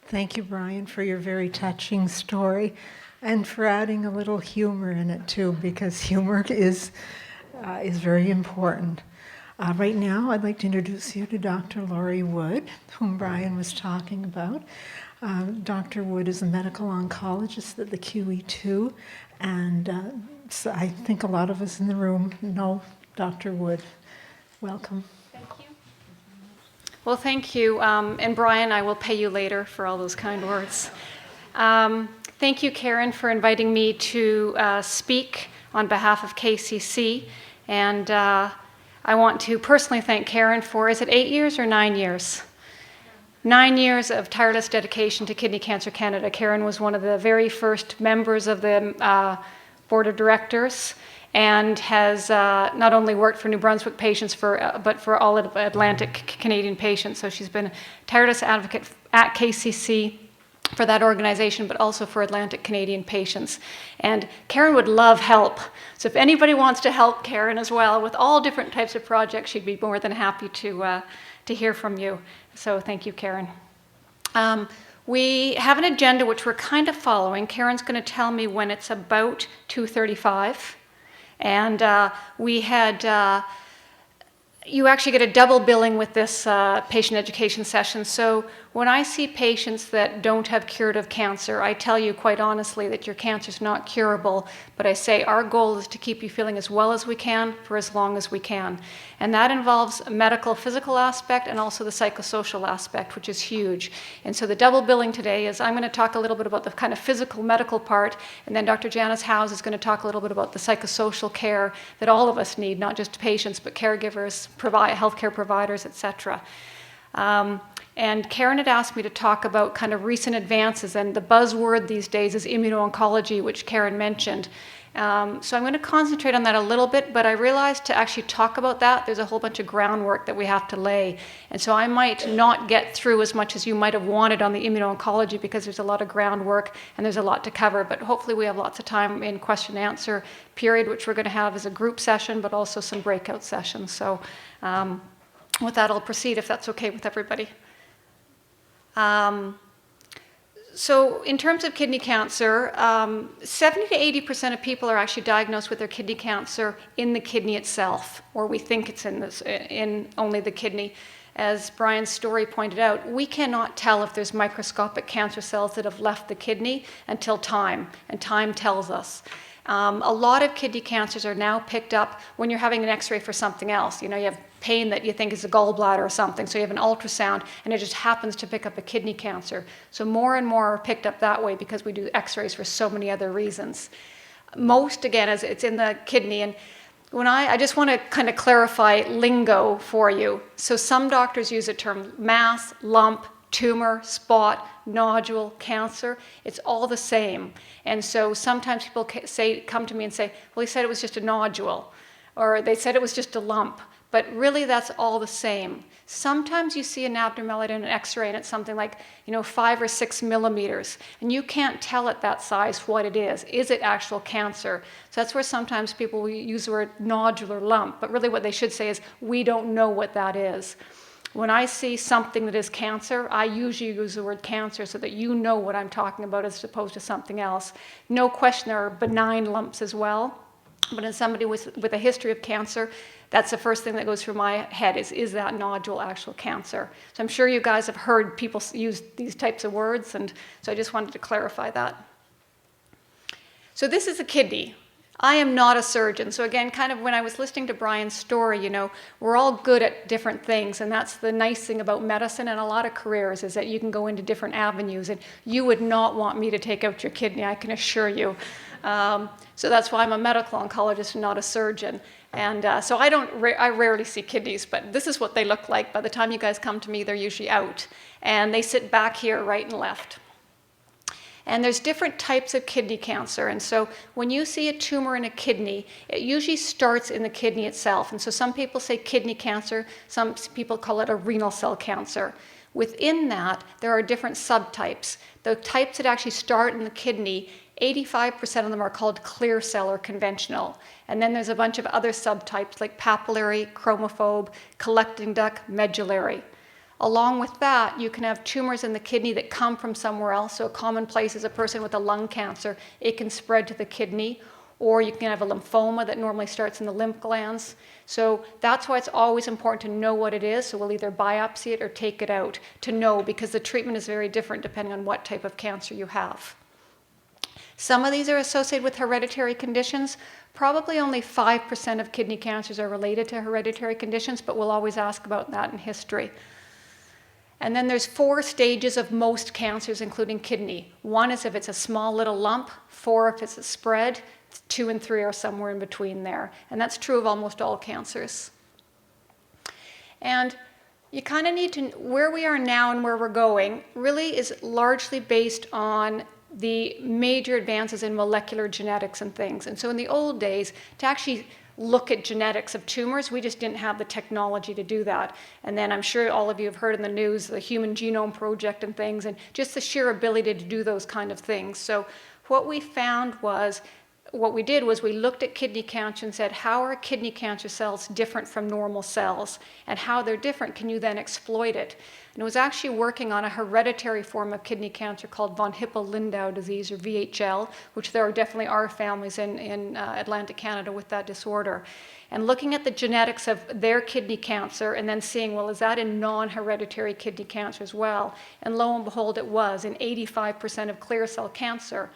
Thank you, Brian, for your very touching story and for adding a little humor in it too, because humor is very important. Right now, I'd like to introduce you to Dr. Laurie Wood, whom Brian was talking about. Dr. Wood is a medical oncologist at the QE2, and so I think a lot of us in the room know Dr. Wood. Welcome. Thank you. Well, thank you. And Brian, I will pay you later for all those kind words. Thank you, Karen, for inviting me to speak on behalf of KCC. And I want to personally thank Karen for, is it 8 years or 9 years? 9 years of tireless dedication to Kidney Cancer Canada. Karen was one of the very first members of the board of directors and has not only worked for New Brunswick patients, but for all of Atlantic Canadian patients. So she's been a tireless advocate at KCC for that organization, but also for Atlantic Canadian patients. And Karen would love help. So if anybody wants to help Karen as well with all different types of projects, she'd be more than happy to hear from you. So thank you, Karen. We have an agenda which we're kind of following. Karen's going to tell me when it's about 2:35. And we had, you actually get a double billing with this patient education session. So when I see patients that don't have curative cancer, I tell you quite honestly that your cancer is not curable, but I say our goal is to keep you feeling as well as we can for as long as we can. And that involves a medical, physical aspect and also the psychosocial aspect, which is huge. And so the double billing today is I'm going to talk a little bit about the kind of physical medical part, and then Dr. Janice Howes is going to talk a little bit about the psychosocial care that all of us need, not just patients, but caregivers, healthcare providers, etc. And Karen had asked me to talk about kind of recent advances, and the buzzword these days is immuno-oncology, which Karen mentioned. So I'm going to concentrate on that a little bit, but I realized to actually talk about that, there's a whole bunch of groundwork that we have to lay. And so I might not get through as much as you might have wanted on the immuno-oncology because there's a lot of groundwork and there's a lot to cover. But hopefully we have lots of time in question and answer period, which we're going to have as a group session, but also some breakout sessions. So with that, I'll proceed if that's okay with everybody. So in terms of kidney cancer, 70 to 80% of people are actually diagnosed with their kidney cancer in the kidney itself, or we think it's in only the kidney. As Brian's story pointed out, we cannot tell if there's microscopic cancer cells that have left the kidney until time, and time tells us. A lot of kidney cancers are now picked up when you're having an x-ray for something else. You know, you have pain that you think is a gallbladder or something, so you have an ultrasound and it just happens to pick up a kidney cancer. So more and more are picked up that way because we do x-rays for so many other reasons. Most, again, as it's in the kidney. And when I just want to kind of clarify lingo for you. So some doctors use the term mass, lump, tumor, spot, nodule, cancer. It's all the same. And so sometimes people come to me and say, well, he said it was just a nodule, or they said it was just a lump. But really, that's all the same. Sometimes you see an abnormality in an x-ray and it's something like, 5 or 6 millimeters. And you can't tell at that size what it is. Is it actual cancer? So that's where sometimes people will use the word nodular lump. But really what they should say is, we don't know what that is. When I see something that is cancer, I usually use the word cancer so that you know what I'm talking about as opposed to something else. No question there are benign lumps as well. But in somebody with a history of cancer, that's the first thing that goes through my head is that nodule actual cancer? So I'm sure you guys have heard people use these types of words, and so I just wanted to clarify that. So this is a kidney. I am not a surgeon. So again, kind of when I was listening to Brian's story, we're all good at different things, and that's the nice thing about medicine and a lot of careers is that you can go into different avenues, and you would not want me to take out your kidney, I can assure you. So that's why I'm a medical oncologist and not a surgeon. And so I rarely see kidneys, but this is what they look like. By the time you guys come to me, they're usually out. And they sit back here, right and left. And there's different types of kidney cancer. And so when you see a tumor in a kidney, it usually starts in the kidney itself. And so some people say kidney cancer, some people call it a renal cell cancer. Within that, there are different subtypes. The types that actually start in the kidney, 85% of them are called clear cell or conventional. And then there's a bunch of other subtypes like papillary, chromophobe, collecting duct, medullary. Along with that, you can have tumors in the kidney that come from somewhere else. So a common place is a person with a lung cancer. It can spread to the kidney. Or you can have a lymphoma that normally starts in the lymph glands. So that's why it's always important to know what it is. So we'll either biopsy it or take it out to know, because the treatment is very different depending on what type of cancer you have. Some of these are associated with hereditary conditions. Probably only 5% of kidney cancers are related to hereditary conditions, but we'll always ask about that in history. And then there's 4 stages of most cancers, including kidney. 1 is if it's a small little lump, 4 if it's a spread, 2 and 3 are somewhere in between there. And that's true of almost all cancers. And you kind of need to, where we are now and where we're going really is largely based on the major advances in molecular genetics and things. And so in the old days, to actually look at genetics of tumors, we just didn't have the technology to do that. And then I'm sure all of you have heard in the news the Human Genome Project and things, and just the sheer ability to do those kind of things. So what we found was, what we did was we looked at kidney cancer and said, how are kidney cancer cells different from normal cells? And how they're different, can you then exploit it? And it was actually working on a hereditary form of kidney cancer called von Hippel-Lindau disease, or VHL, which there definitely are families in Atlantic Canada with that disorder. And looking at the genetics of their kidney cancer and then seeing, well, is that in non-hereditary kidney cancer as well? And lo and behold, it was in 85% of clear cell cancer.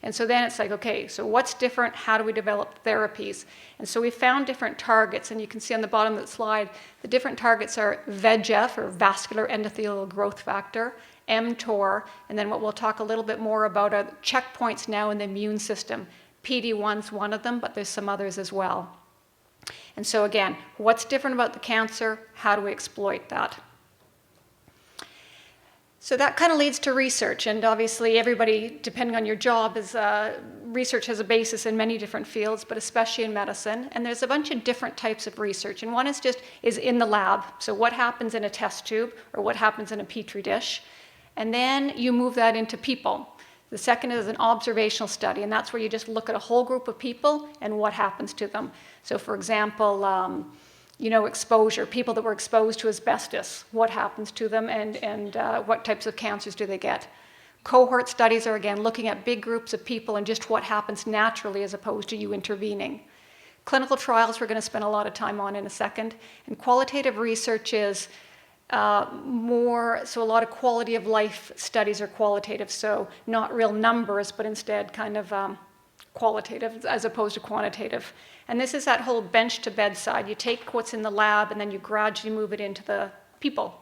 And so then it's like, okay, so what's different? How do we develop therapies? And so we found different targets, and you can see on the bottom of the slide, the different targets are VEGF, or vascular endothelial growth factor, mTOR, and then what we'll talk a little bit more about are checkpoints now in the immune system. PD-1's one of them, but there's some others as well. And so again, what's different about the cancer? How do we exploit that? So that kind of leads to research, and obviously everybody, depending on your job, research has a basis in many different fields, but especially in medicine. And there's a bunch of different types of research, and one is in the lab. So what happens in a test tube, or what happens in a petri dish, and then you move that into people. The second is an observational study, and that's where you just look at a whole group of people and what happens to them. So for example, exposure, people that were exposed to asbestos, what happens to them, and what types of cancers do they get. Cohort studies are, again, looking at big groups of people and just what happens naturally as opposed to you intervening. Clinical trials we're going to spend a lot of time on in a second. And qualitative research is more, so a lot of quality of life studies are qualitative, so not real numbers, but instead kind of qualitative as opposed to quantitative. And this is that whole bench to bedside. You take what's in the lab and then you gradually move it into the people.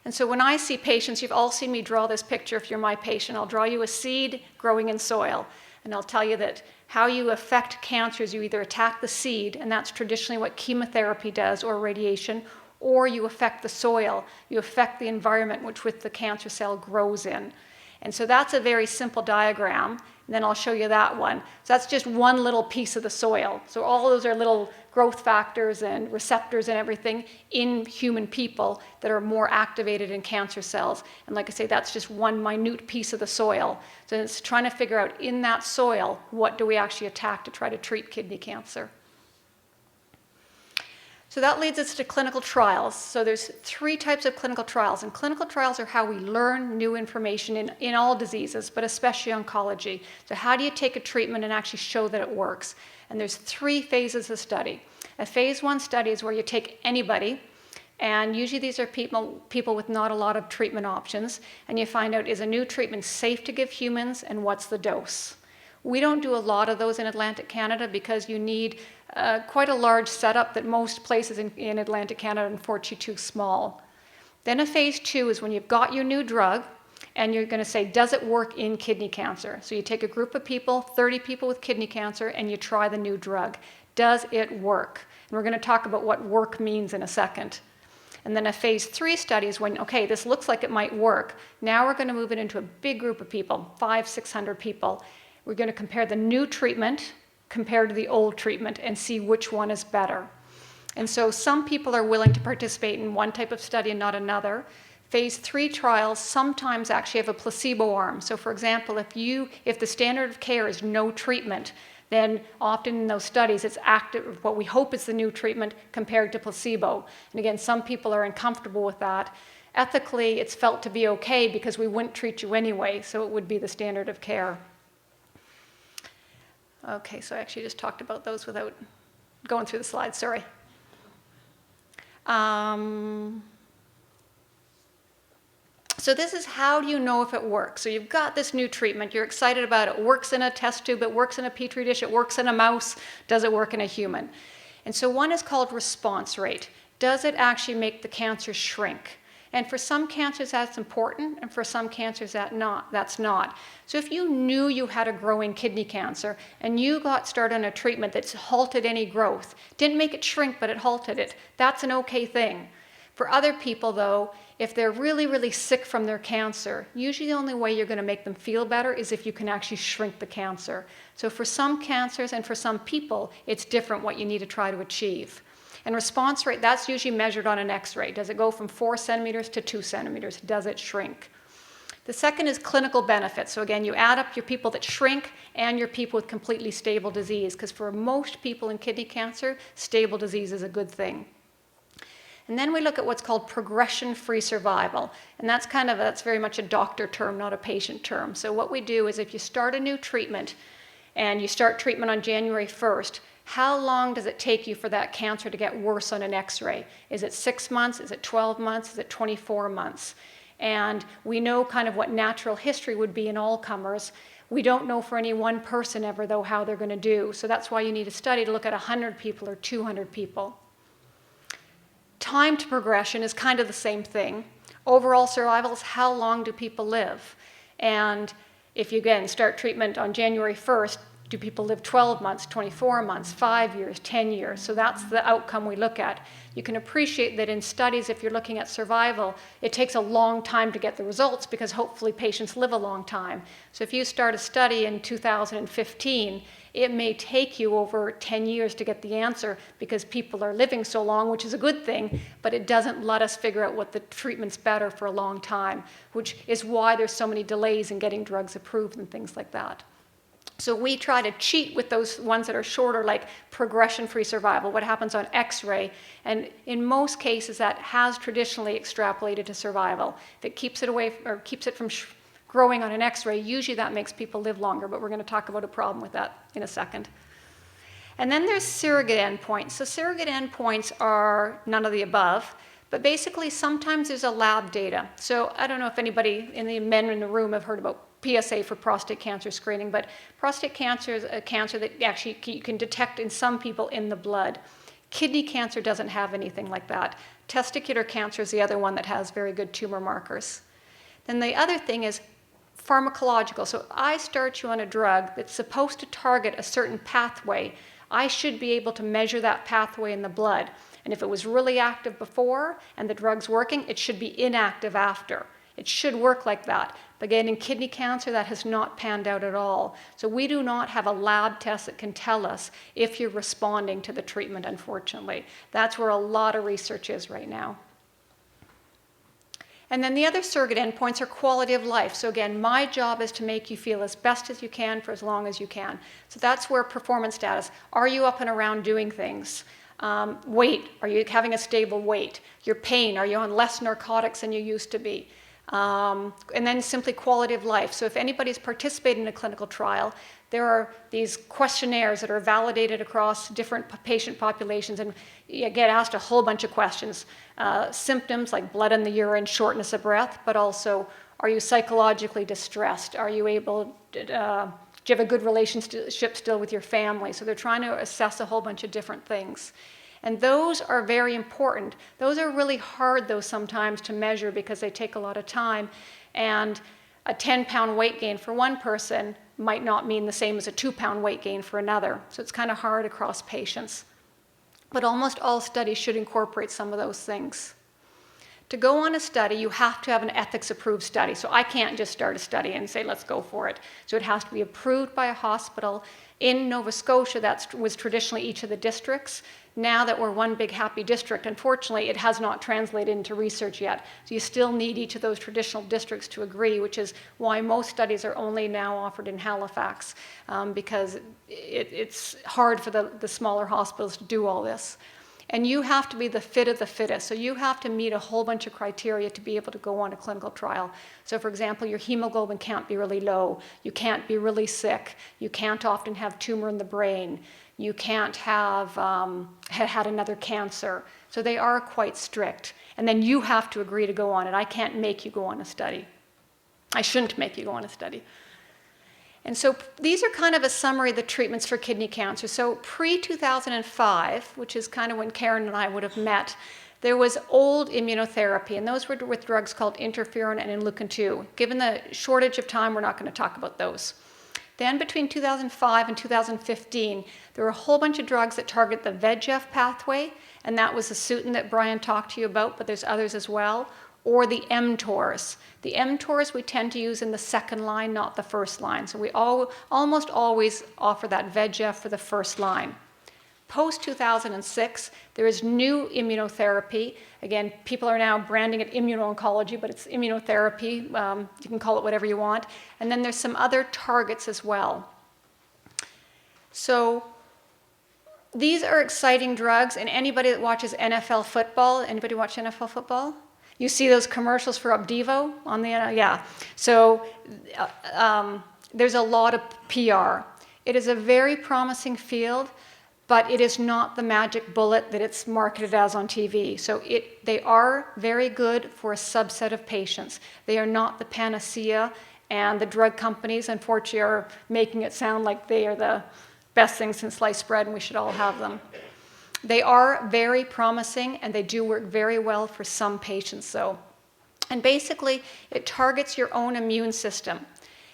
And so when I see patients, you've all seen me draw this picture. If you're my patient, I'll draw you a seed growing in soil. And I'll tell you that how you affect cancer is you either attack the seed, and that's traditionally what chemotherapy does, or radiation, or you affect the soil. You affect the environment which the cancer cell grows in. And so that's a very simple diagram. And then I'll show you that one. So that's just one little piece of the soil. So all those are little growth factors and receptors and everything in human people that are more activated in cancer cells. And like I say, that's just one minute piece of the soil. So it's trying to figure out in that soil, what do we actually attack to try to treat kidney cancer. So that leads us to clinical trials. So there's 3 types of clinical trials, and clinical trials are how we learn new information in all diseases, but especially oncology. So how do you take a treatment and actually show that it works? And there's 3 phases of study. A phase 1 study is where you take anybody, and usually these are people with not a lot of treatment options, and you find out, is a new treatment safe to give humans, and what's the dose? We don't do a lot of those in Atlantic Canada because you need quite a large setup that most places in Atlantic Canada, unfortunately, too small. Then a phase 2 is when you've got your new drug and you're going to say, does it work in kidney cancer? So you take a group of people, 30 people with kidney cancer, and you try the new drug. Does it work? And we're going to talk about what work means in a second. And then a phase 3 study is when, okay, this looks like it might work. Now we're going to move it into a big group of people, 500-600 people. We're going to compare the new treatment compared to the old treatment and see which one is better. And so some people are willing to participate in one type of study and not another. Phase 3 trials sometimes actually have a placebo arm. So for example, if the standard of care is no treatment, then often in those studies it's active, what we hope is the new treatment compared to placebo. And again, some people are uncomfortable with that. Ethically, it's felt to be okay because we wouldn't treat you anyway, so it would be the standard of care. Okay, so I actually just talked about those without going through the slides, sorry. So this is how do you know if it works? So you've got this new treatment, you're excited about it. It works in a test tube, it works in a petri dish, it works in a mouse. Does it work in a human? And so one is called response rate. Does it actually make the cancer shrink? And for some cancers that's important, and for some cancers that's not. So if you knew you had a growing kidney cancer and you got started on a treatment that's halted any growth, didn't make it shrink but it halted it, that's an okay thing. For other people though, if they're really, really sick from their cancer, usually the only way you're going to make them feel better is if you can actually shrink the cancer. So for some cancers and for some people, it's different what you need to try to achieve. And response rate, that's usually measured on an X-ray. Does it go from 4 centimeters to 2 centimeters? Does it shrink? The second is clinical benefit. So again, you add up your people that shrink and your people with completely stable disease, because for most people in kidney cancer, stable disease is a good thing. And then we look at what's called progression-free survival. And that's very much a doctor term, not a patient term. So what we do is if you start a new treatment and you start treatment on January 1st, how long does it take you for that cancer to get worse on an X-ray? Is it 6 months? Is it 12 months? Is it 24 months? And we know kind of what natural history would be in all comers. We don't know for any one person ever, though, how they're going to do. So that's why you need a study to look at 100 people or 200 people. Time to progression is kind of the same thing. Overall survival is how long do people live? And if you, again, start treatment on January 1st, do people live 12 months, 24 months, 5 years, 10 years? So that's the outcome we look at. You can appreciate that in studies, if you're looking at survival, it takes a long time to get the results because hopefully patients live a long time. So if you start a study in 2015, it may take you over 10 years to get the answer because people are living so long, which is a good thing, but it doesn't let us figure out what the treatment's better for a long time, which is why there's so many delays in getting drugs approved and things like that. So we try to cheat with those ones that are shorter, like progression-free survival, what happens on X-ray. And in most cases, that has traditionally extrapolated to survival. If it keeps it away or keeps it from growing on an X-ray, usually that makes people live longer. But we're going to talk about a problem with that in a second. And then there's surrogate endpoints. So surrogate endpoints are none of the above. But basically, sometimes there's a lab data. So I don't know if anybody in the men in the room have heard about PSA for prostate cancer screening, but prostate cancer is a cancer that actually you can detect in some people in the blood. Kidney cancer doesn't have anything like that. Testicular cancer is the other one that has very good tumor markers. Then the other thing is pharmacological. So I start you on a drug that's supposed to target a certain pathway. I should be able to measure that pathway in the blood. And if it was really active before and the drug's working, it should be inactive after. It should work like that. But again, in kidney cancer, that has not panned out at all. So we do not have a lab test that can tell us if you're responding to the treatment, unfortunately. That's where a lot of research is right now. And then the other surrogate endpoints are quality of life. So again, my job is to make you feel as best as you can for as long as you can. So that's where performance status. Are you up and around doing things? Weight. Are you having a stable weight? Your pain. Are you on less narcotics than you used to be? And then simply quality of life. So if anybody's participated in a clinical trial, there are these questionnaires that are validated across different patient populations, and you get asked a whole bunch of questions. Symptoms like blood in the urine, shortness of breath, but also, are you psychologically distressed? Are you able to, do you have a good relationship still with your family? So they're trying to assess a whole bunch of different things. And those are very important. Those are really hard, though, sometimes to measure because they take a lot of time. And a 10-pound weight gain for one person might not mean the same as a 2-pound weight gain for another. So it's kind of hard across patients. But almost all studies should incorporate some of those things. To go on a study, you have to have an ethics-approved study. So I can't just start a study and say, let's go for it. So it has to be approved by a hospital. In Nova Scotia, that was traditionally each of the districts. Now that we're one big happy district, unfortunately, it has not translated into research yet. So you still need each of those traditional districts to agree, which is why most studies are only now offered in Halifax, because it's hard for the smaller hospitals to do all this. And you have to be the fit of the fittest. So you have to meet a whole bunch of criteria to be able to go on a clinical trial. So for example, your hemoglobin can't be really low. You can't be really sick. You can't often have tumor in the brain. You can't have had another cancer. So they are quite strict. And then you have to agree to go on it. I can't make you go on a study. I shouldn't make you go on a study. And so these are kind of a summary of the treatments for kidney cancer. So pre-2005, which is kind of when Karen and I would have met, there was old immunotherapy, and those were with drugs called interferon and interleukin-2. Given the shortage of time, we're not going to talk about those. Then between 2005 and 2015, there were a whole bunch of drugs that target the VEGF pathway, and that was the Sutin that Brian talked to you about, but there's others as well, or the mTORs. The mTORs we tend to use in the second line, not the first line. So we almost always offer that VEGF for the first line. Post-2006, there is new immunotherapy. Again, people are now branding it immuno-oncology, but it's immunotherapy. You can call it whatever you want. And then there's some other targets as well. So these are exciting drugs, and anybody that watches NFL football, anybody watch NFL football? You see those commercials for OPDIVO on the, yeah. So there's a lot of PR. It is a very promising field, but it is not the magic bullet that it's marketed as on TV. So they are very good for a subset of patients. They are not the panacea, and the drug companies, unfortunately, are making it sound like they are the best thing since sliced bread and we should all have them. They are very promising, and they do work very well for some patients, though. And basically, it targets your own immune system.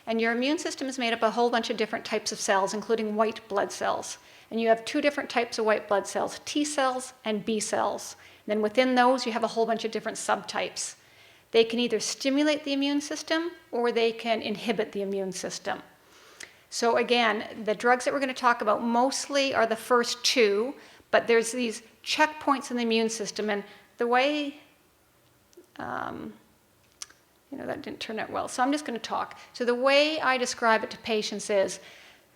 And your immune system is made up of a whole bunch of different types of cells, including white blood cells. And you have two different types of white blood cells, T cells and B cells. And then within those, you have a whole bunch of different subtypes. They can either stimulate the immune system, or they can inhibit the immune system. So again, the drugs that we're going to talk about mostly are the first two, but there's these checkpoints in the immune system, and the way, that didn't turn out well, so I'm just going to talk. So the way I describe it to patients is,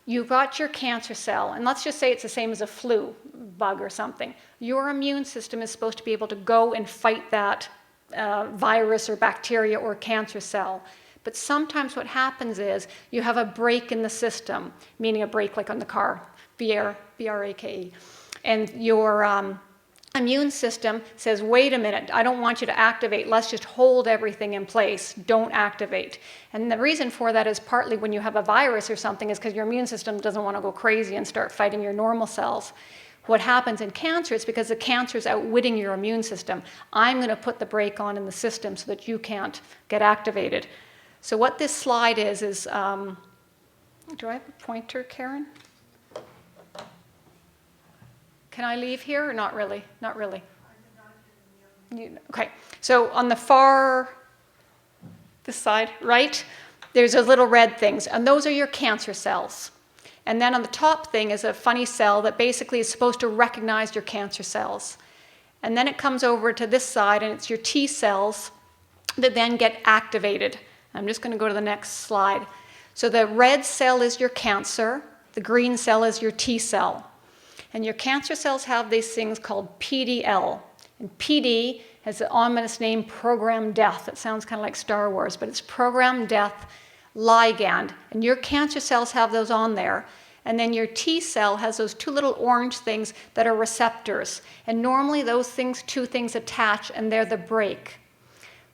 you've got your cancer cell, and let's just say it's the same as a flu bug or something. Your immune system is supposed to be able to go and fight that virus or bacteria or cancer cell. But sometimes what happens is you have a break in the system, meaning a break like on the car, B-R-A-K-E. And your immune system says, wait a minute, I don't want you to activate. Let's just hold everything in place. Don't activate. And the reason for that is partly when you have a virus or something is because your immune system doesn't want to go crazy and start fighting your normal cells. What happens in cancer is because the cancer is outwitting your immune system. I'm going to put the brake on in the system so that you can't get activated. So what this slide is do I have a pointer, Karen? Can I leave here or not really? Not really. Okay, so on the far, this side, right, there's those little red things, and those are your cancer cells. And then on the top thing is a funny cell that basically is supposed to recognize your cancer cells. And then it comes over to this side, and it's your T cells that then get activated. I'm just going to go to the next slide. So the red cell is your cancer, the green cell is your T cell. And your cancer cells have these things called PDL. And PD has the ominous name program death. It sounds kind of like Star Wars, but it's program death ligand. And your cancer cells have those on there. And then your T cell has those two little orange things that are receptors. And normally those two things attach, and they're the brake.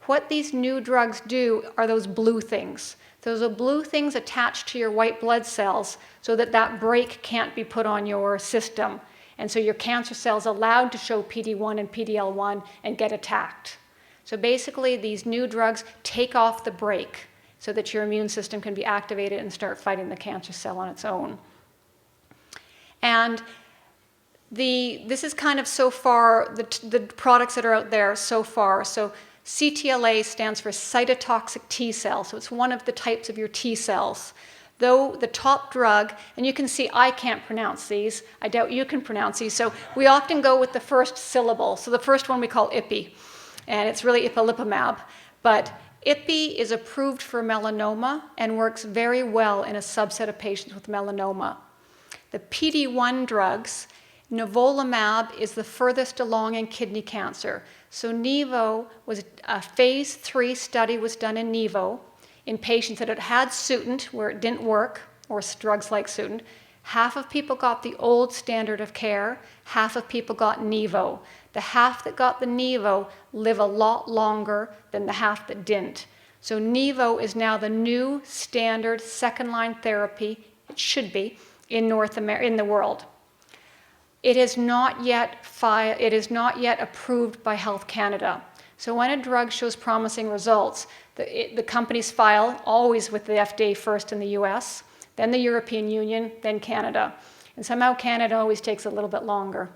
What these new drugs do are those blue things. Those are blue things attached to your white blood cells so that that brake can't be put on your system. And so your cancer cells are allowed to show PD-1 and PD-L1 and get attacked. So basically, these new drugs take off the brake so that your immune system can be activated and start fighting the cancer cell on its own. And this is kind of so far, the products that are out there so far. So CTLA stands for cytotoxic T cell, so it's one of the types of your T cells. Though the top drug, and you can see I can't pronounce these, I doubt you can pronounce these, so we often go with the first syllable. So the first one we call IPI, and it's really ipilimumab. But IPI is approved for melanoma and works very well in a subset of patients with melanoma. The PD-1 drugs, nivolumab is the furthest along in kidney cancer. So NIVO was a phase 3 study was done in NIVO in patients that had Sutent, where it didn't work, or drugs like Sutent. Half of people got the old standard of care, half of people got NIVO. The half that got the NIVO live a lot longer than the half that didn't. So NIVO is now the new standard second-line therapy, it should be, in the world. It is not yet approved by Health Canada. So when a drug shows promising results, the companies file always with the FDA first in the US, then the European Union, then Canada. And somehow Canada always takes a little bit longer.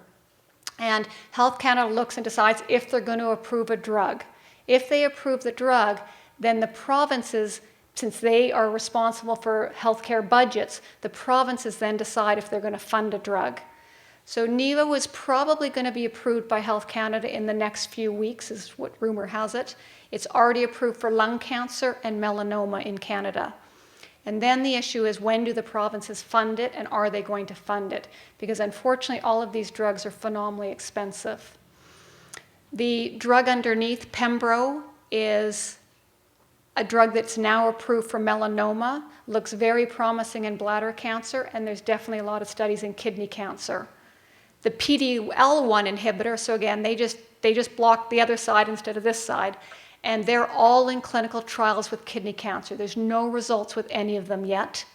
And Health Canada looks and decides if they're going to approve a drug. If they approve the drug, then the provinces, since they are responsible for healthcare budgets, the provinces then decide if they're going to fund a drug. So NIVO is probably going to be approved by Health Canada in the next few weeks, is what rumor has it. It's already approved for lung cancer and melanoma in Canada. And then the issue is, when do the provinces fund it, and are they going to fund it? Because unfortunately, all of these drugs are phenomenally expensive. The drug underneath, Pembro, is a drug that's now approved for melanoma, looks very promising in bladder cancer, and there's definitely a lot of studies in kidney cancer. The PD-L1 inhibitor, so again, they just block the other side instead of this side, and they're all in clinical trials with kidney cancer. There's no results with any of them yet.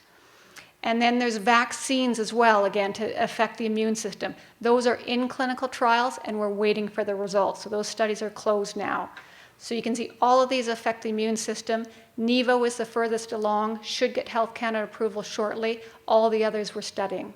And then there's vaccines as well, again, to affect the immune system. Those are in clinical trials, and we're waiting for the results. So those studies are closed now. So you can see all of these affect the immune system. NIVO is the furthest along, should get Health Canada approval shortly. All the others we're studying.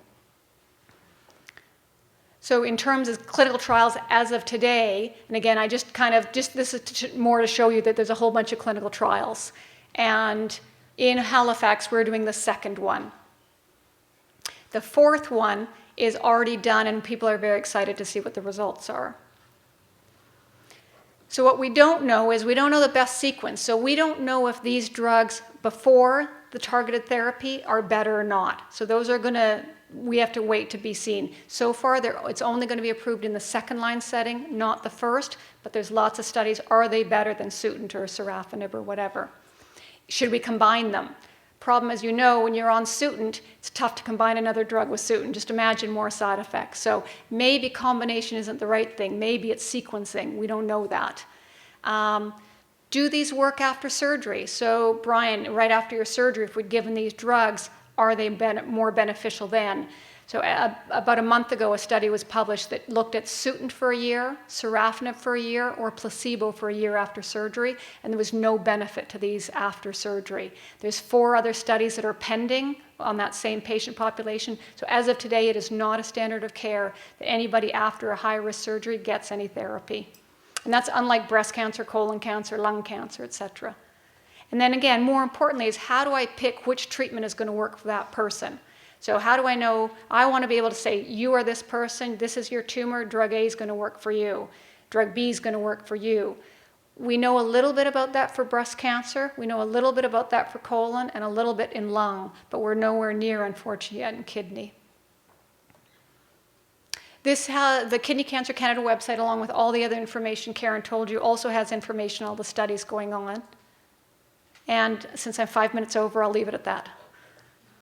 So in terms of clinical trials as of today, and again, this is more to show you that there's a whole bunch of clinical trials. And in Halifax, we're doing the second one. The fourth one is already done, and people are very excited to see what the results are. So what we don't know is we don't know the best sequence. So we don't know if these drugs before the targeted therapy are better or not. So those are we have to wait to be seen. So far, it's only going to be approved in the second-line setting, not the first, but there's lots of studies. Are they better than Sutent or sorafenib or whatever? Should we combine them? Problem, as you know, when you're on Sutent, it's tough to combine another drug with Sutent. Just imagine more side effects. So maybe combination isn't the right thing. Maybe it's sequencing. We don't know that. Do these work after surgery? So Brian, right after your surgery, if we'd given these drugs, are they more beneficial then? So about a month ago, a study was published that looked at Sutent for a year, sorafenib for a year, or placebo for a year after surgery, and there was no benefit to these after surgery. There's 4 other studies that are pending on that same patient population. So as of today, it is not a standard of care that anybody after a high-risk surgery gets any therapy. And that's unlike breast cancer, colon cancer, lung cancer, etc. And then again, more importantly, is how do I pick which treatment is going to work for that person? So how do I know? I want to be able to say, you are this person, this is your tumor, drug A is going to work for you, drug B is going to work for you. We know a little bit about that for breast cancer, we know a little bit about that for colon, and a little bit in lung, but we're nowhere near, unfortunately, yet in kidney. The Kidney Cancer Canada website, along with all the other information Karen told you, also has information on all the studies going on. And since I'm 5 minutes over, I'll leave it at that.